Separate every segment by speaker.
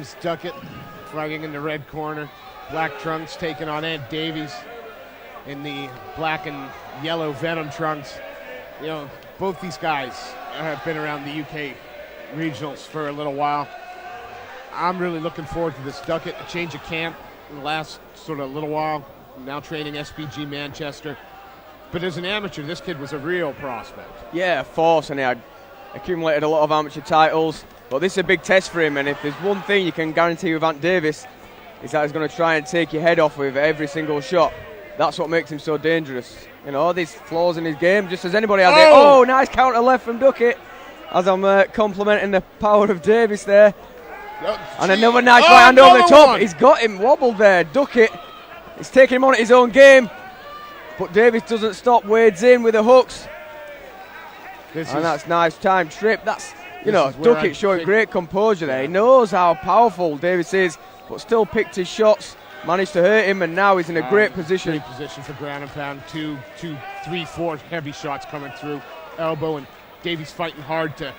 Speaker 1: James Duckett fighting in the red corner. Black trunks taking on Ed Davies in the black and yellow Venom trunks. You know, both these guys have been around the UK regionals for a little while. I'm really looking forward to this. Duckett, a change of camp in the last sort of little while, now training SBG Manchester. But as an amateur, this kid was a real prospect.
Speaker 2: Yeah, force, and he had accumulated a lot of amateur titles. But this is a big test for him, and if there's one thing you can guarantee with Ant Davies, is that he's going to try and take your head off with every single shot. That's what makes him so dangerous. You know, there's flaws in his game, just as anybody has it. Oh, nice counter left from Duckett, as I'm complimenting the power of Davies there. And another nice right hand over the top. He's got him wobbled there. Duckett is taking him on at his own game, but Davies doesn't stop, wades in with the hooks. And that's nice time trip. That's, you know, Duckett showing great composure there. He knows how powerful Davies is, but still picked his shots, managed to hurt him, and now he's in a great position.
Speaker 1: Great position for ground and pound. 2, 3, 4 heavy shots coming through. Elbow, and Davies fighting hard to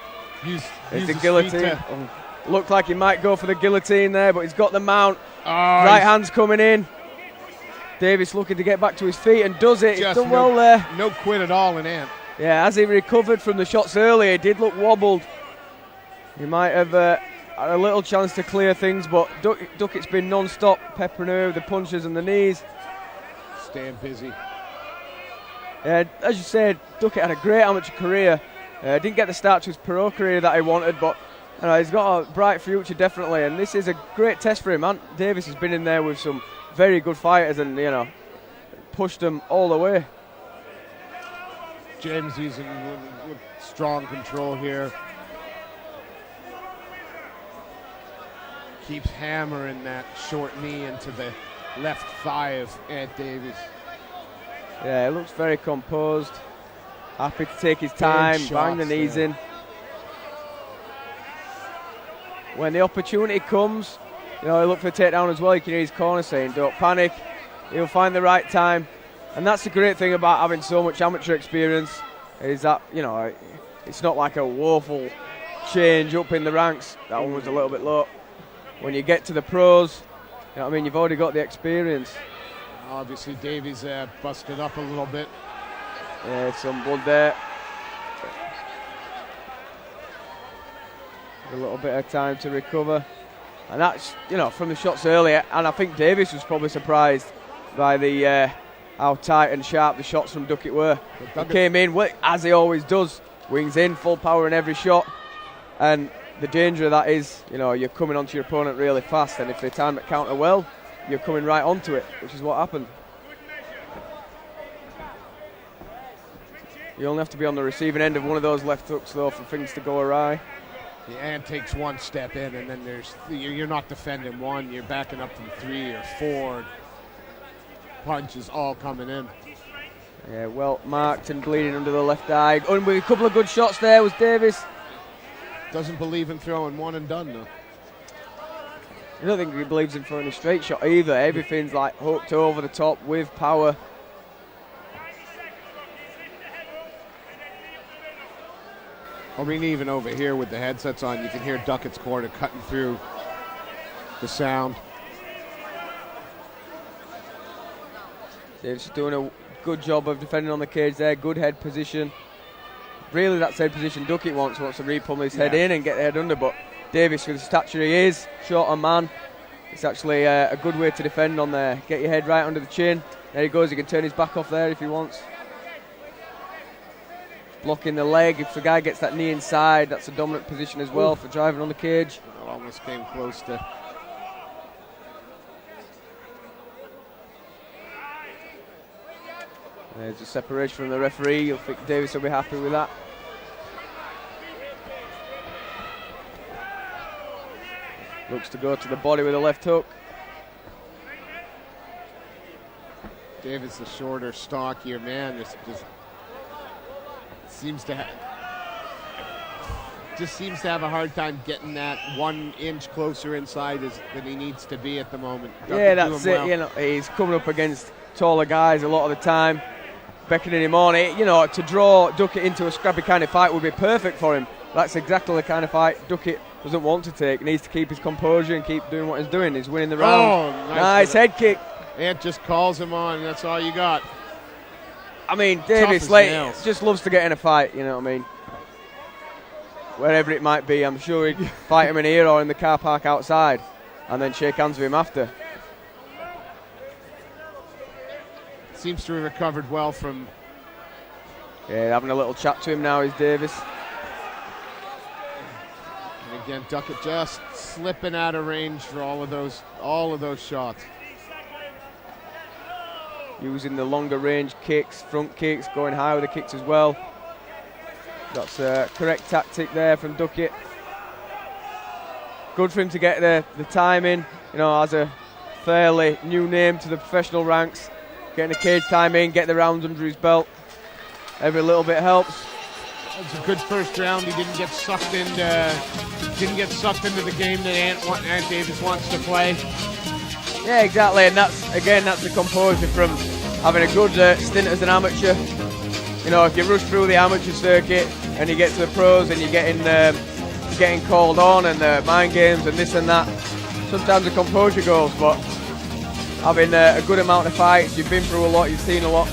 Speaker 1: use
Speaker 2: the guillotine. Looked like he might go for the guillotine there, but he's got the mount. Right hand's coming in. Davies looking to get back to his feet and does it. He's done well there.
Speaker 1: No quit at all in Ant.
Speaker 2: Yeah, as he recovered from the shots earlier, he did look wobbled. He might have had a little chance to clear things, but Duckett's been non-stop peppering her with the punches and the knees.
Speaker 1: Staying busy.
Speaker 2: As you said, Duckett had a great amateur career. Didn't get the start to his pro career that he wanted, but he's got a bright future, definitely, and this is a great test for him. Ant Davies has been in there with some very good fighters and, you know, pushed them all the way.
Speaker 1: James using with strong control here. Keeps hammering that short knee into the left thigh of Ed Davies.
Speaker 2: Yeah, he looks very composed. Happy to take his time, bang the knees in. When the opportunity comes, you know, he'll look for a takedown as well. You can hear his corner saying, don't panic. He'll find the right time. And that's the great thing about having so much amateur experience, is that, you know, it's not like a woeful change up in the ranks. That one was a little bit low. When you get to the pros, you know what I mean, you've already got the experience.
Speaker 1: Obviously, Davies busted up a little bit.
Speaker 2: Yeah, some blood there. A little bit of time to recover. And that's, you know, from the shots earlier. And I think Davies was probably surprised by the how tight and sharp the shots from Duckett were. He came in, as he always does, wings in, full power in every shot. And the danger of that is, you know, you're coming onto your opponent really fast, and if they time the counter well, you're coming right onto it, which is what happened. You only have to be on the receiving end of one of those left hooks, though, for things to go awry.
Speaker 1: The Ant takes one step in, and then you're not defending one, you're backing up from 3 or 4. Punches all coming in.
Speaker 2: Yeah, well marked and bleeding under the left eye. And with a couple of good shots there was Davies.
Speaker 1: Doesn't believe in throwing one and done, though.
Speaker 2: I don't think he believes in throwing a straight shot either. Everything's like hooked over the top with power.
Speaker 1: I mean, even over here with the headsets on, you can hear Duckett's corner cutting through the sound.
Speaker 2: Davies doing a good job of defending on the cage there. Good head position. Really, that's head position Duckett wants to re-pummel his head in and get the head under, but Davies, with the stature he is, short on man, it's actually a good way to defend on there. Get your head right under the chin. There he goes, he can turn his back off there if he wants. Blocking the leg, if the guy gets that knee inside, that's a dominant position as well for driving on the cage.
Speaker 1: That almost came close to...
Speaker 2: There's a separation from the referee. You'll think Davies will be happy with that. Looks to go to the body with a left hook.
Speaker 1: Davies, the shorter, stockier man, just seems to have a hard time getting that 1 inch closer inside than he needs to be at the moment.
Speaker 2: Yeah, that's it. You know, he's coming up against taller guys a lot of the time, beckoning him on. You know, to draw Duckett into a scrappy kind of fight would be perfect for him. That's exactly the kind of fight Duckett doesn't want to take. He needs to keep his composure and keep doing what he's doing. He's winning the round.
Speaker 1: Oh,
Speaker 2: nice head kick.
Speaker 1: Ant just calls him on. That's all you got.
Speaker 2: I mean, Davies just loves to get in a fight, you know what I mean? Wherever it might be, I'm sure he'd fight him in here or in the car park outside and then shake hands with him after.
Speaker 1: Seems to have recovered well from...
Speaker 2: Yeah, having a little chat to him now is Davies.
Speaker 1: And again, Duckett just slipping out of range for all of those shots.
Speaker 2: Using the longer range kicks, front kicks, going high with the kicks as well. That's a correct tactic there from Duckett. Good for him to get the timing, you know, as a fairly new name to the professional ranks. Getting the cage time in, get the rounds under his belt. Every little bit helps.
Speaker 1: It's a good first round. He didn't get sucked into the game that Ant Davies wants to play.
Speaker 2: Yeah, exactly, and that's the composure from having a good stint as an amateur. You know, if you rush through the amateur circuit and you get to the pros and you're getting called on and the mind games and this and that, sometimes the composure goes. But having a good amount of fights, you've been through a lot, you've seen a lot,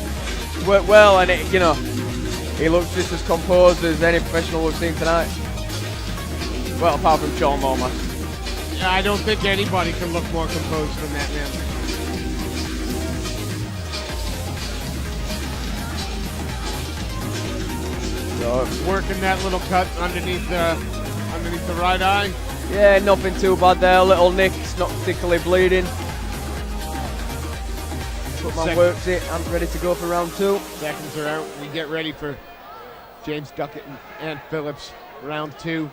Speaker 2: worked well, and he looks just as composed as any professional we've seen tonight. Well, apart from Sean Moore.
Speaker 1: Yeah, I don't think anybody can look more composed than that man. So working that little cut underneath the right eye.
Speaker 2: Yeah, nothing too bad there. Little nick, it's not particularly bleeding. Footman works it. I'm ready to go for round 2.
Speaker 1: Seconds are out. We get ready for James Duckett and Ant Phillips, round 2.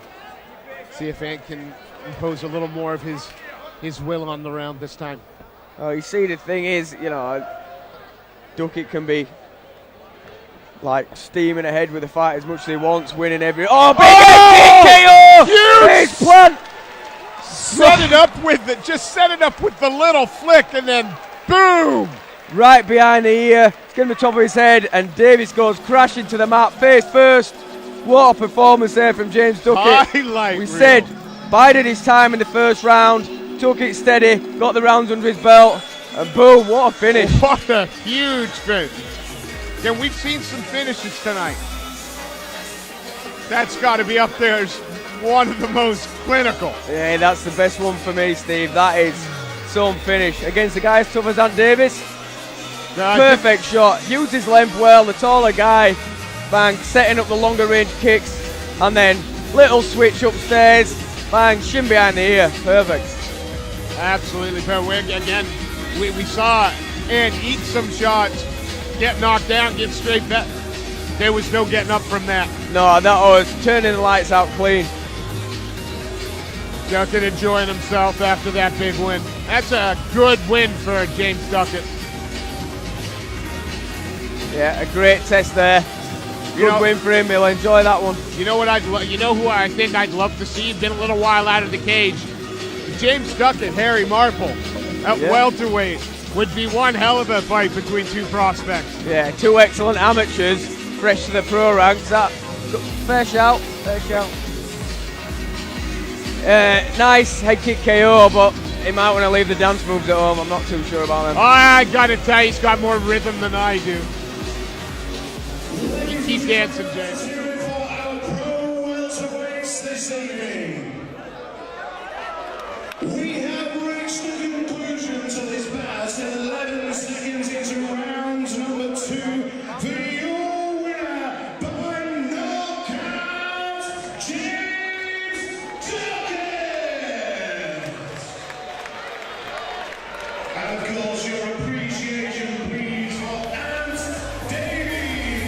Speaker 1: See if Ant can impose a little more of his will on the round this time.
Speaker 2: Oh, you see, the thing is, you know, Duckett can be like steaming ahead with the fight as much as he wants, winning every. Oh, big head kick, KO! Huge plant.
Speaker 1: Set it up with the little flick, and then boom!
Speaker 2: Right behind the ear, it's getting the top of his head, and Davies goes crashing to the mat face first. What a performance there from James Duckett.
Speaker 1: Highlight
Speaker 2: we said bided his time in the first round, took it steady, got the rounds under his belt, and boom, what a finish.
Speaker 1: What a huge finish. Yeah, we've seen some finishes tonight. That's got to be up there as one of the most clinical.
Speaker 2: Yeah, that's the best one for me, Steve. That is some finish. Against a guy as tough as Ant Davies, perfect shot. Used his length well, the taller guy, bang, setting up the longer range kicks, and then little switch upstairs, bang, shin behind the ear, perfect.
Speaker 1: Absolutely, but again, we saw Ant eat some shots, get knocked down, get straight back. There was no getting up from that.
Speaker 2: No, that was turning the lights out clean.
Speaker 1: Duckett enjoying himself after that big win. That's a good win for James Duckett.
Speaker 2: Yeah, a great test there. Good win for him. He'll enjoy that one.
Speaker 1: You know what who I think I'd love to see? Been a little while out of the cage. James Duckett, Harry Marple at welterweight would be one hell of a fight between two prospects.
Speaker 2: Yeah, two excellent amateurs, fresh to the pro ranks. That fair shout. Nice head kick KO, but he might want to leave the dance moves at home. I'm not too sure about them.
Speaker 1: I gotta tell you, he's got more rhythm than I do. Keep dancing, James.
Speaker 3: We have reached the conclusion to this bout. 11 seconds into round number 2 for your winner by knockout, James Duckett. And of course, your appreciation, please, for Ant Davies.